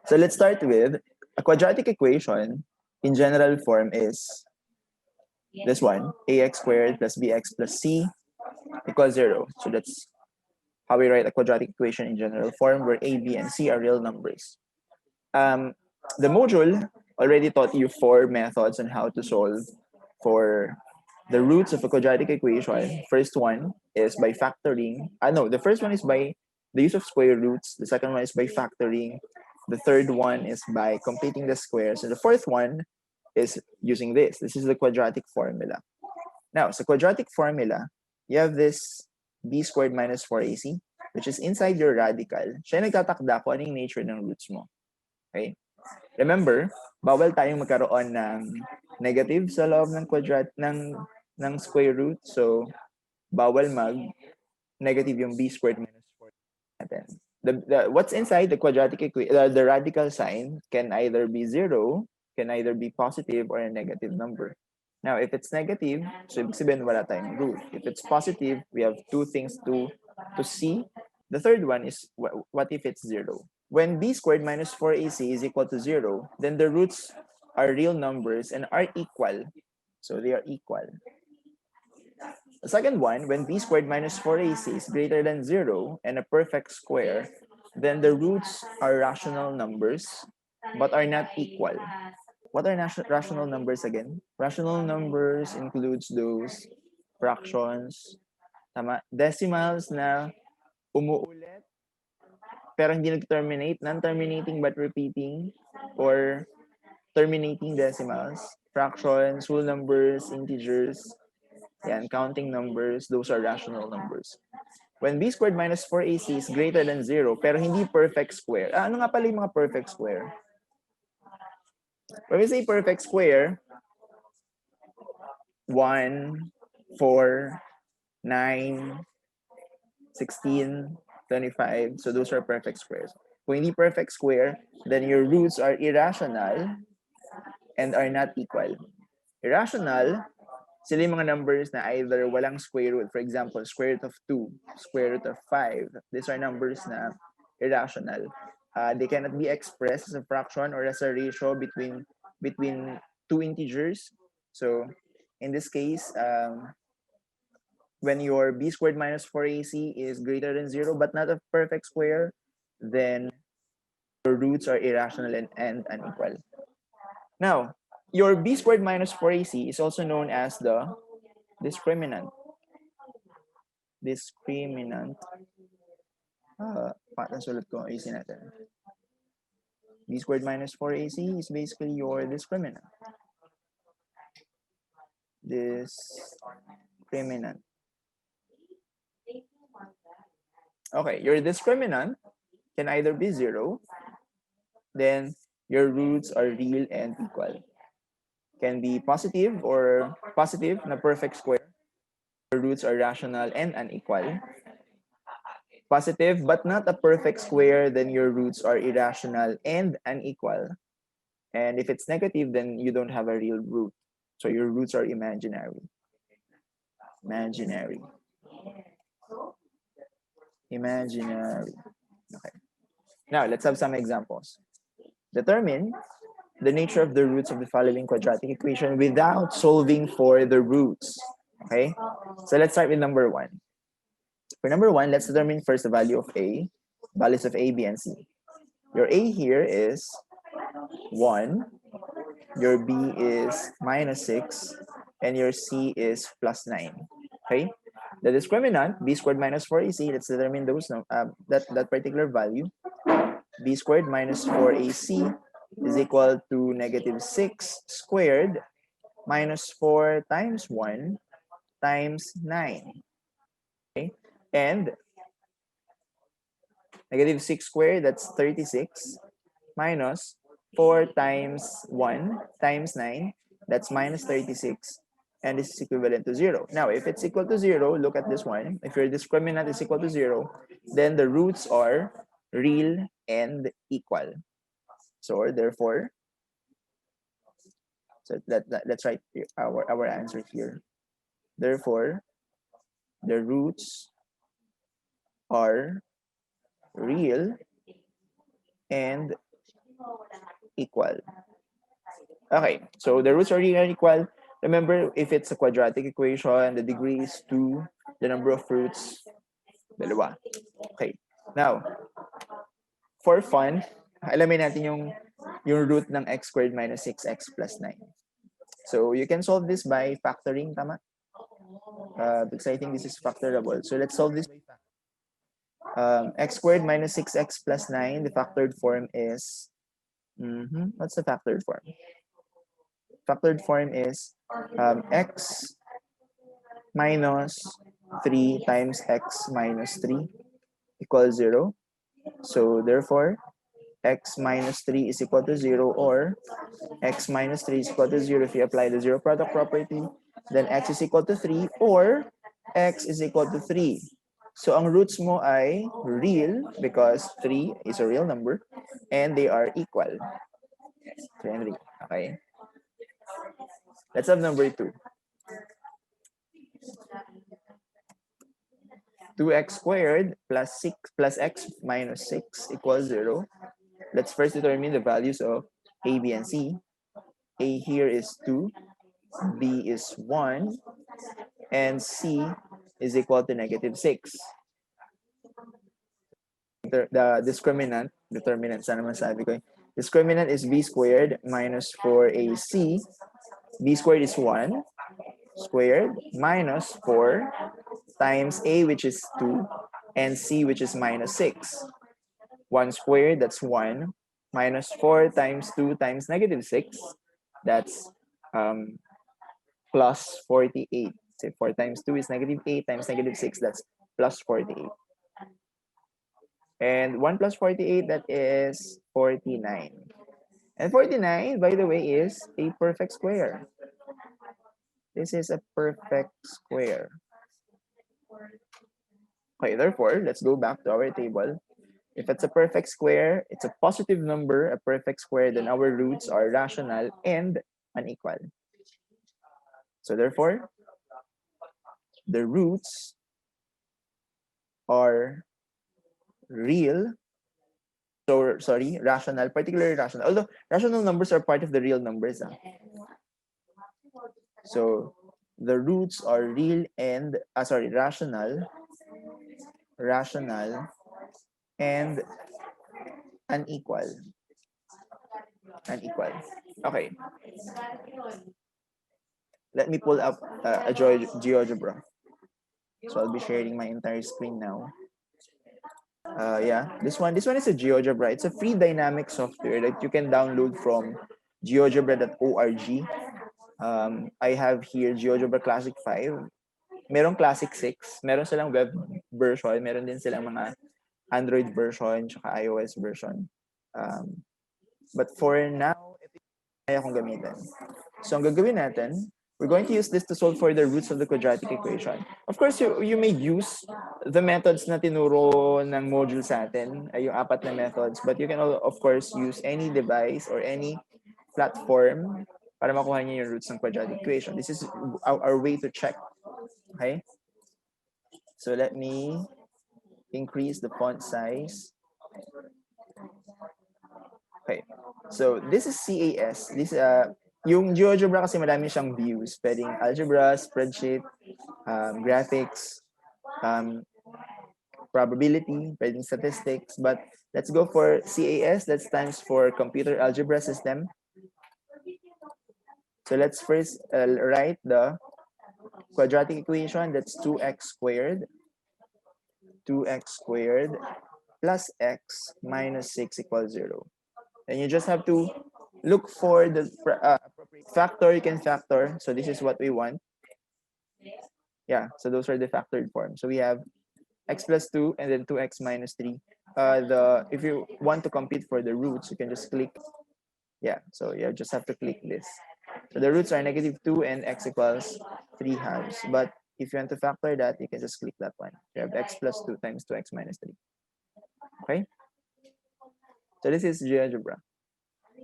So let's start with a quadratic equation in general form is this one, ax squared plus bx plus c equals 0. So that's how we write a quadratic equation in general form where a, b, and c are real numbers. The module already taught you 4 methods on how to solve for the roots of a quadratic equation. First one is by factoring. No, the first one is by the use of square roots. The second one is by factoring. The third one is by completing the squares. And the fourth one is using this. This is the quadratic formula. Now, sa quadratic formula, you have this b squared minus 4ac, which is inside your radical. Siya nagtatakda kung anong nature ng roots mo. Okay? Remember, bawal tayong magkaroon ng negative sa loob ng ng square root. So, bawal negative yung b squared minus 4 natin. What's inside the quadratic equation, the radical sign can either be 0, can either be positive or a negative number. Now, if it's negative, so ibig sabihin wala tayong root. If it's positive, we have two things to see. The third one is what if it's 0? When b squared minus 4ac is equal to 0, then the roots are real numbers and are equal. So they are equal. The second one, when b squared minus 4ac is greater than 0 and a perfect square, then the roots are rational numbers but are not equal. What are rational numbers again? Rational numbers includes those fractions, tama, decimals na umuulit pero hindi nag-terminate, non-terminating but repeating, or terminating decimals, fractions, whole numbers, integers, yan, counting numbers, those are rational numbers. When b squared minus 4ac is greater than 0, pero hindi perfect square. Ano nga pala yung mga perfect square? When we say perfect square, 1, 4, 9, 16, 25. So those are perfect squares. Kung hindi perfect square, then your roots are irrational and are not equal. Irrational, sila yung mga numbers na either walang square root. For example, square root of 2, square root of 5. These are numbers na irrational. They cannot be expressed as a fraction or as a ratio between two integers. So in this case, when your b squared minus 4ac is greater than 0 but not a perfect square, then your roots are irrational and unequal. Now, your b squared minus 4ac is also known as the discriminant. Discriminant. Nasulat ko, ayusin natin. B squared minus 4ac is basically your discriminant. Discriminant. Okay, your discriminant can either be 0, then your roots are real and equal. Can be positive or positive na perfect square. Your roots are rational and unequal. Positive but not a perfect square, then your roots are irrational and unequal. And if it's negative, then you don't have a real root. So your roots are imaginary. Imaginary. Imaginary. Okay. Now, let's have some examples. Determine the nature of the roots of the following quadratic equation without solving for the roots. Okay? So let's start with number 1. For number 1, let's determine first the value of A, values of A, B, and C. Your A here is 1, your B is minus 6, and your C is plus 9. Okay? The discriminant, b squared minus 4ac, let's determine those that particular value. B squared minus 4ac is equal to negative 6 squared minus 4 times 1 times 9. Okay? And negative 6 squared, that's 36, minus 4 times 1 times 9, that's minus 36. And this is equivalent to 0. Now, if it's equal to 0, look at this one. If your discriminant is equal to 0, then the roots are real and equal. So, therefore, let's write our answer here. Therefore, the roots are real and equal. Okay, so the roots are real and equal. Remember, if it's a quadratic equation, the degree is 2, the number of roots, dalawa. Okay, now, for fun, alamin natin yung root ng x squared minus 6x plus 9. So you can solve this by factoring, tama? Because I think this is factorable. So let's solve this by x squared minus 6x plus 9. The factored form is, what's the factored form? Factored form is x minus 3 times x minus 3 equals 0. So therefore, x minus 3 is equal to 0, or x minus 3 is equal to 0 if you apply the zero product property. Then x is equal to 3, or x is equal to 3. So ang roots mo ay real because 3 is a real number and they are equal. 3 and 3. Okay. Let's have number 2. 2x squared plus 6 plus x minus 6 equals 0. Let's first determine the values of a, b, and c. A here is 2, b is 1, and c is equal to negative 6. The discriminant, determinant, sana masabi ko. Discriminant is b squared minus 4ac. B squared is 1 squared minus 4 times a, which is 2, and c, which is minus 6. 1 squared, that's 1, minus 4 times 2 times negative 6, that's plus 48. So 4 times 2 is negative 8 times negative 6, that's plus 48. And 1 plus 48, that is 49. And 49, by the way, is a perfect square. This is a perfect square. Okay, therefore, let's go back to our table. If it's a perfect square, it's a positive number, a perfect square, then our roots are rational and unequal. So therefore, the roots are real, so sorry, rational, particularly rational. Although rational numbers are part of the real numbers. So the roots are real and, rational, and unequal. Okay. Let me pull up a GeoGebra. So I'll be sharing my entire screen now. Yeah, this one is a Geogebra. It's a free dynamic software that you can download from geogebra.org. I have here Geogebra Classic 5. Merong Classic 6. Meron silang web version. Meron din silang mga Android version tsaka iOS version. But for now, ito yung kaya kong gamitin. So ang gagawin natin, we're going to use this to solve for the roots of the quadratic equation. Of course, you may use the methods na tinuro ng module sa atin, ay yung 4 na methods, but you can, of course, use any device or any platform para makuha niyo yung roots ng quadratic equation. This is our way to check. Okay? So let me increase the font size. Okay. So this is CAS. This yung GeoGebra kasi marami siyang views. Pwedeng algebra, spreadsheet, graphics, probability, pwedeng statistics. But let's go for CAS. That stands for Computer Algebra System. So let's first write the quadratic equation. That's 2x squared. 2x squared plus x minus 6 equals 0. And you just have to look for the appropriate factor. You can factor. So this is what we want. Yeah, so those are the factored forms. So we have x plus 2 and then 2x minus 3. If you want to compute for the roots, you can just click. Yeah, so you just have to click this. So the roots are negative 2 and x equals 3 halves. But if you want to factor that, you can just click that one. You have x plus 2 times 2x minus 3. Okay? So this is GeoGebra.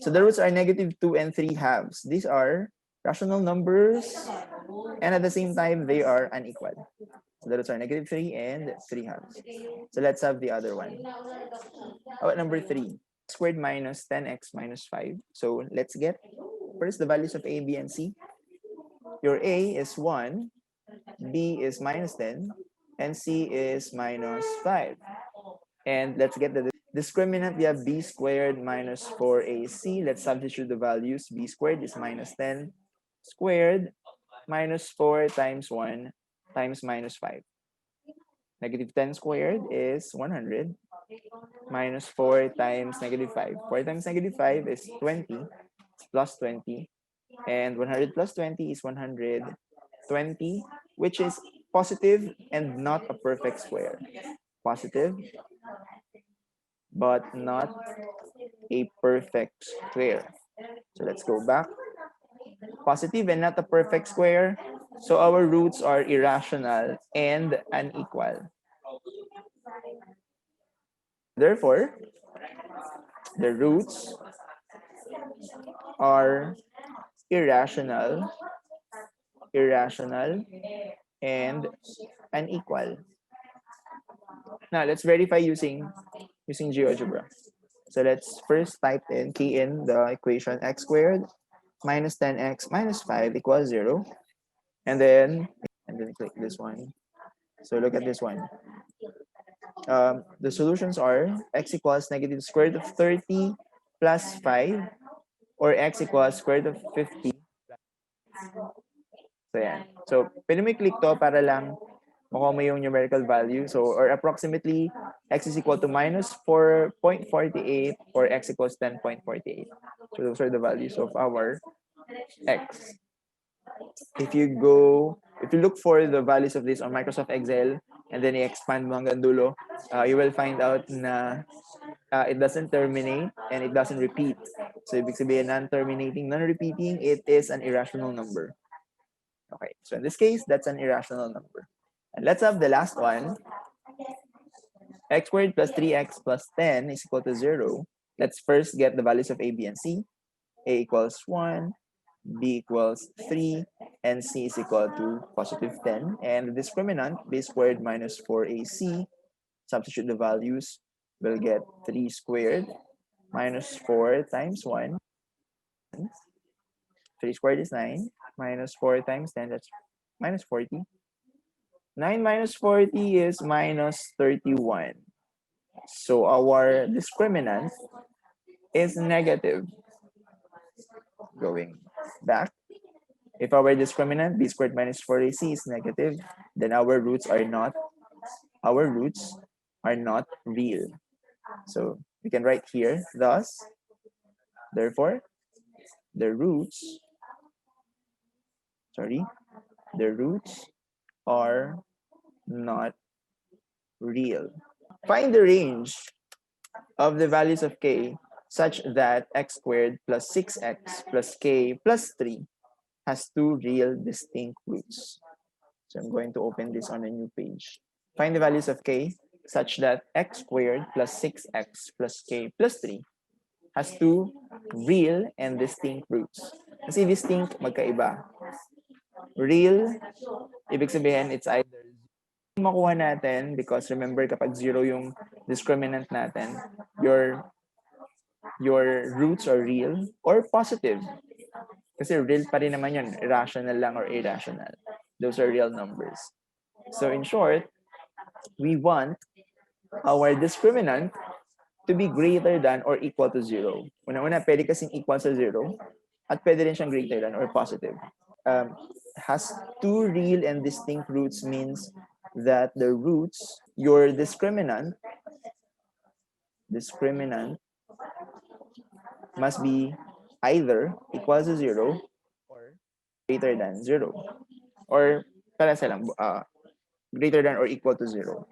So the roots are negative 2 and 3 halves. These are rational numbers, and at the same time, they are unequal. So the roots are negative 3 and 3 halves. So let's have the other one. How about number 3? squared minus 10x minus 5. So let's get first the values of a, b, and c. Your a is 1, b is minus 10, and c is minus 5. And let's get the discriminant. We have b squared minus 4ac. Let's substitute the values. B squared is minus 10 squared minus 4 times 1 times minus 5. Negative 10 squared is 100 minus 4 times negative 5. 4 times negative 5 is 20. It's plus 20. And 100 plus 20 is 120, which is positive and not a perfect square. Positive, but not a perfect square. So let's go back. Positive and not a perfect square. So our roots are irrational and unequal. Therefore, the roots are irrational, and unequal. Now let's verify using GeoGebra. So let's first key in the equation x squared minus 10x minus 5 equals 0. And then click this one. So look at this one. The solutions are x equals negative square root of 30 plus 5 or x equals square root of 50. So yan. So pwede mo i-click to para lang makuha mo yung numerical value. So or approximately x is equal to minus 4.48 or x equals 10.48. So those are the values of our x. If you look for the values of this on Microsoft Excel and then you expand mo hanggang dulo, you will find out na it doesn't terminate and it doesn't repeat. So ibig sabihin non-terminating, non-repeating, it is an irrational number. Okay, so in this case, that's an irrational number. And let's have the last one. X squared plus 3x plus 10 is equal to 0. Let's first get the values of a, b, and c. A equals 1, b equals 3, and c is equal to positive 10. And the discriminant, b squared minus 4ac, substitute the values, we'll get 3 squared minus 4 times 1. 3 squared is 9, minus 4 times 10, that's minus 40. 9 minus 40 is minus 31. So our discriminant is negative. Going back, if our discriminant b squared minus 4ac is negative, then our roots are not real. So we can write here, thus, therefore, the roots are not real. Find the range of the values of k such that x squared plus 6x plus k plus 3 has 2 real distinct roots. So I'm going to open this on a new page. Find the values of k such that x squared plus 6x plus k plus 3 has 2 real and distinct roots. Kasi distinct, magkaiba. Real, ibig sabihin it's either makuha natin, because remember kapag 0 yung discriminant natin, your roots are real or positive. Kasi real pa rin naman yun, irrational lang or irrational. Those are real numbers. So in short, we want our discriminant to be greater than or equal to 0. Una-una, pwede kasing equal sa 0 at pwede rin siyang greater than or positive. Has 2 real and distinct roots means that the roots, your discriminant must be either equal to 0 or greater than 0. Or greater than or equal to 0.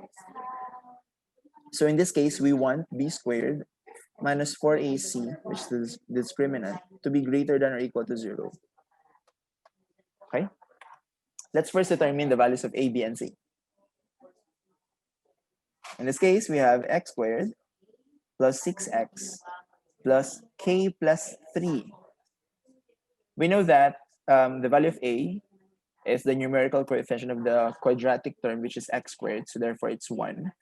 So in this case, we want b squared minus 4ac, which is the discriminant, to be greater than or equal to 0. Okay? Let's first determine the values of a, b, and c. In this case, we have x squared plus 6x plus k plus 3. We know that the value of a is the numerical coefficient of the quadratic term, which is x squared, so therefore it's 1.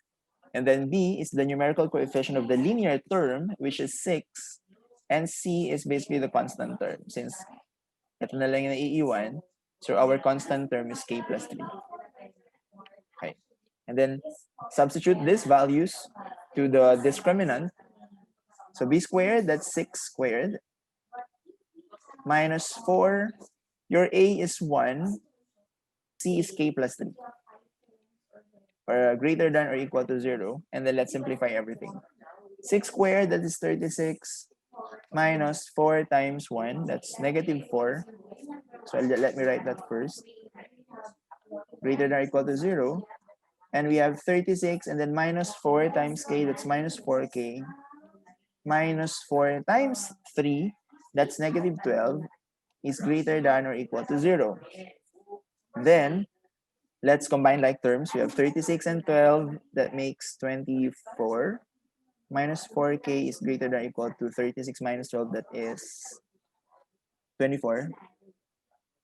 And then b is the numerical coefficient of the linear term, which is 6. And c is basically the constant term, since ito na lang yung naiiwan. So our constant term is k plus 3. Okay. And then substitute these values to the discriminant. So b squared, that's 6 squared, minus 4. Your a is 1. C is k plus 3. Or greater than or equal to 0. And then let's simplify everything. 6 squared, that is 36. Minus 4 times 1, that's negative 4. So let me write that first. Greater than or equal to 0. And we have 36, and then minus 4 times k, that's minus 4k. Minus 4 times 3, that's negative 12, is greater than or equal to 0. Then, let's combine like terms. We have 36 and 12, that makes 24. Minus 4k is greater than or equal to 36 minus 12, that is 24.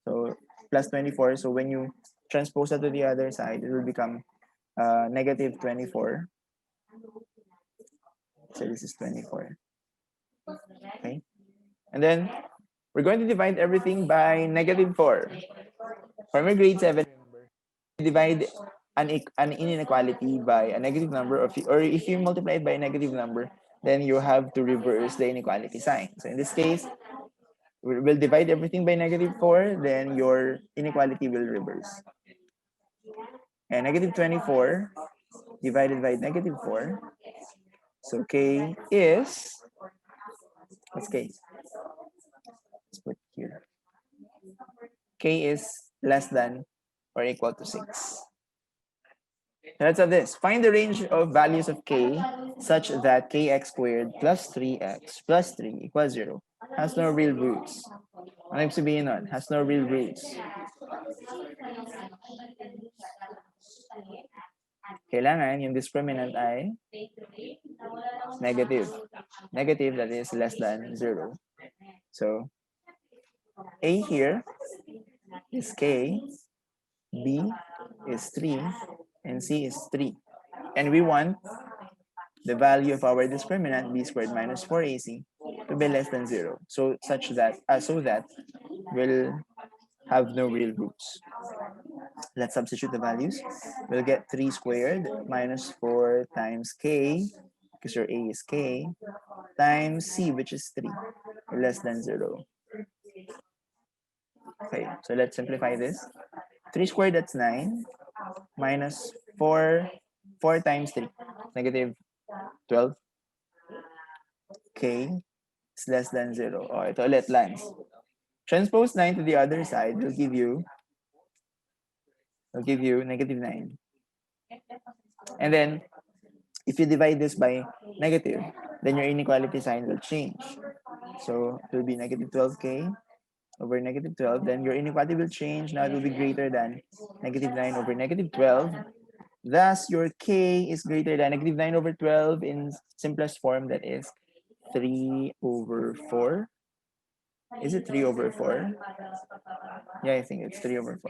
So, plus 24. So, when you transpose that to the other side, it will become negative 24. So, this is 24. Okay. And then, we're going to divide everything by negative 4. For my grade 7, divide an inequality by a negative number, or if you multiply it by a negative number, then you have to reverse the inequality sign. So in this case, we'll divide everything by negative 4, then your inequality will reverse. And negative 24 divided by negative 4. So k is, what's k? Let's put here. K is less than or equal to 6. Let's have this. Find the range of values of k such that kx squared plus 3x plus 3 equals 0. Has no real roots. Ano ibig sabihin nun? Has no real roots. Kailangan yung discriminant ay negative. Negative, that is less than 0. So, a here is k, b is 3, and c is 3. And we want the value of our discriminant, b squared minus 4ac, to be less than 0. So such that, so that we'll have no real roots. Let's substitute the values. We'll get 3 squared minus 4 times k, because your a is k, times c, which is 3, less than 0. Okay, so let's simplify this. 3 squared, that's 9, minus 4 times 3, negative 12. K is less than 0. Oh, ito ulit, lines. Transpose 9 to the other side will give you negative 9. And then, if you divide this by negative, then your inequality sign will change. So, it will be negative 12k over negative 12. Then your inequality will change. Now it will be greater than negative 9 over negative 12. Thus, your k is greater than negative 9 over 12 in simplest form, that is 3 over 4. Is it 3 over 4? Yeah, I think it's 3 over 4.